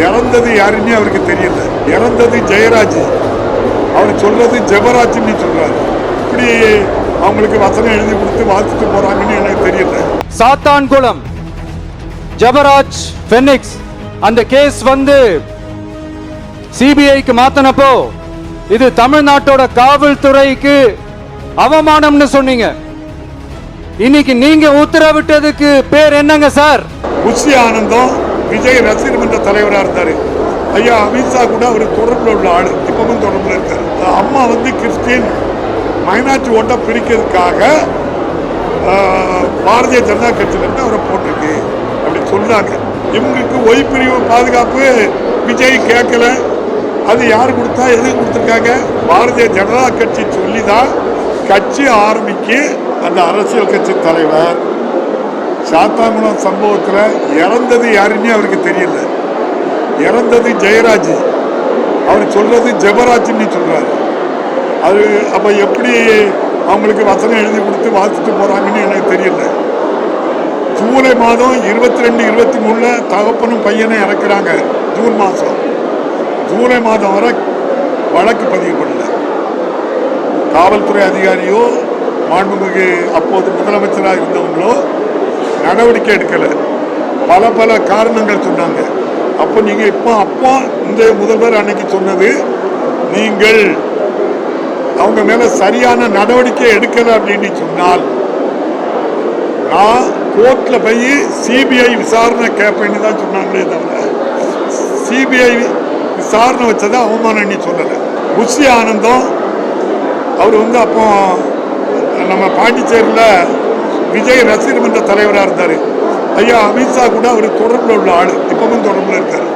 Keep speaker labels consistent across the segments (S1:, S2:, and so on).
S1: இறந்தது யாருன்னு அவருக்கு தெரியல. இறந்தது ஜெயராஜ், அவர் சொல்றது ஜெபராஜ்னு சொல்றாரு. இப்படி அவங்களுக்கு வசனம் எழுதி கொடுத்து வாழ்த்துட்டு போறாங்கன்னு எனக்கு தெரியல.
S2: சாத்தான்குளம் ஜெபராஜ் ஃபெனிக்ஸ் அந்த கேஸ் சிபிஐக்கு மாத்தினப்போ இது தமிழ்நாட்டோட காவல்துறைக்கு அவமானம்னு சொன்னீங்க. இன்னைக்கு நீங்க உத்தரவிட்டதுக்கு பேர் என்னங்க சார்?
S1: புஷி ஆனந்தம் விஜய் ரசிகர் மன்ற தலைவராக இருந்தாரு. ஐயா அமித்ஷா கூட அவர் தொடர்பில் உள்ள ஆளு, இப்பவும் தொடர்பில் இருக்காரு. அம்மா கிறிஸ்டின் மைனாரிட்டி ஓட்டை பிரிக்கிறதுக்காக பாரதிய ஜனதா கட்சியிலிருந்து அவரை போட்டிருக்கு அப்படி சொல்றாங்க. இவங்களுக்கு ஒய் பிரிவு பாதுகாப்பு விஜய் கேட்கல. அது யார் கொடுத்தா, எது கொடுத்துருக்காங்க? பாரதிய ஜனதா கட்சி சொல்லிதான் கட்சி ஆரம்பிக்கு. அந்த அரசியல் கட்சி தலைவர் சாத்தான்குளம் சம்பவத்தில் இறந்தது யாருன்னு அவருக்கு தெரியல. இறந்தது ஜெயராஜ், அவர் சொல்றது ஜெபராஜ்னு சொல்றாரு. அது அப்போ எப்படி அவங்களுக்கு வசனம் எழுதி கொடுத்து வாழ்த்துட்டு போறாங்கன்னு எனக்கு தெரியல. ஜூலை மாதம் 22, 23 தகப்பனும் பையனை இறக்குறாங்க. ஜூன் மாதம், ஜூலை மாதம் வரை வழக்கு பதிவு பண்ணல. காவல்துறை அதிகாரியோ மாண்புமிகு அப்போது முதலமைச்சராக இருந்தவங்களோ நடவடிக்கை எடுக்கலை. பல காரணங்கள் சொன்னாங்க. அப்போ நீங்கள் அப்போ இந்த முதல்வர் அன்னைக்கு சொன்னது, நீங்கள் அவங்க மேலே சரியான நடவடிக்கை எடுக்கலை அப்படின்னு சொன்னால் நான் கோர்ட்டில் போய் சிபிஐ விசாரணை கேட்பேன்னு தான் சொன்னாங்களே தவிர சிபிஐ விசாரணை வச்சதை அவமானம் சொல்லலை. புஷி ஆனந்தம் அவர் அப்போ நம்ம பாண்டிச்சேரியில் விஜய் ரசிகர் மன்ற தலைவராக இருந்தார். ஐயா அமித்ஷா கூட அவர் தொடர்பில் உள்ள ஆளு, இப்பவும் தொடர்பில் இருக்காரு.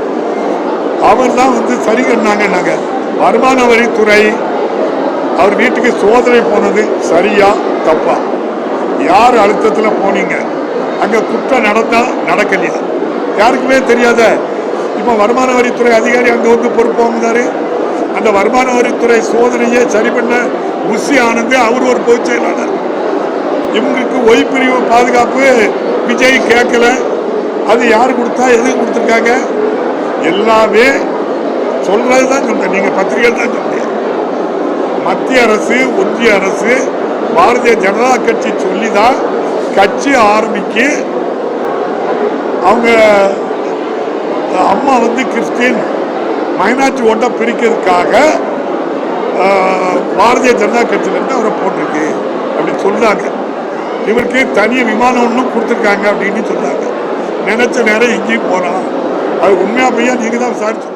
S1: அவர் தான் சரி கண்ணாங்க. வருமான வரித்துறை அவர் வீட்டுக்கு சோதனை போனது சரியா தப்பா? யார் அழுத்தத்தில் போனீங்க? அங்கே குற்றம் நடக்கலையா? யாருக்குமே தெரியாத. இப்போ வருமான வரித்துறை அதிகாரி அங்கே பொறுப்பு வாங்கினாரு. அந்த வருமான வரித்துறை சோதனையை சரி பண்ண புஷி ஆனந்த் அவர் ஒரு பொதுச் செயலாளர். இவங்களுக்கு ஒய் பிரிவு பாதுகாப்பு விஜய் கேட்கல. அது யார் கொடுத்தா, எது கொடுத்துருக்காங்க? எல்லாமே சொல்றது தான் சொல்றேன். நீங்க பத்திரிகை தான் சொல்றீங்க. மத்திய அரசு, ஒன்றிய அரசு, பாரதிய ஜனதா கட்சி சொல்லிதான் கட்சி ஆரம்பிக்கு. அவங்க அம்மா கிறிஸ்டின் மைனாரிட்டி ஓட்டை பிரிக்கிறதுக்காக பாரதிய ஜனதா கட்சியிலிருந்து அவரை போட்டிருக்கு அப்படி சொல்றாங்க. இவருக்கு தனி விமானம் ஒன்றும் கொடுத்துருக்காங்க அப்படின்னு சொல்றாங்க. நினைச்ச நேரம் எங்கேயும் போகலாம். அது உண்மையா பையா நீங்க தான் விசாரிச்சு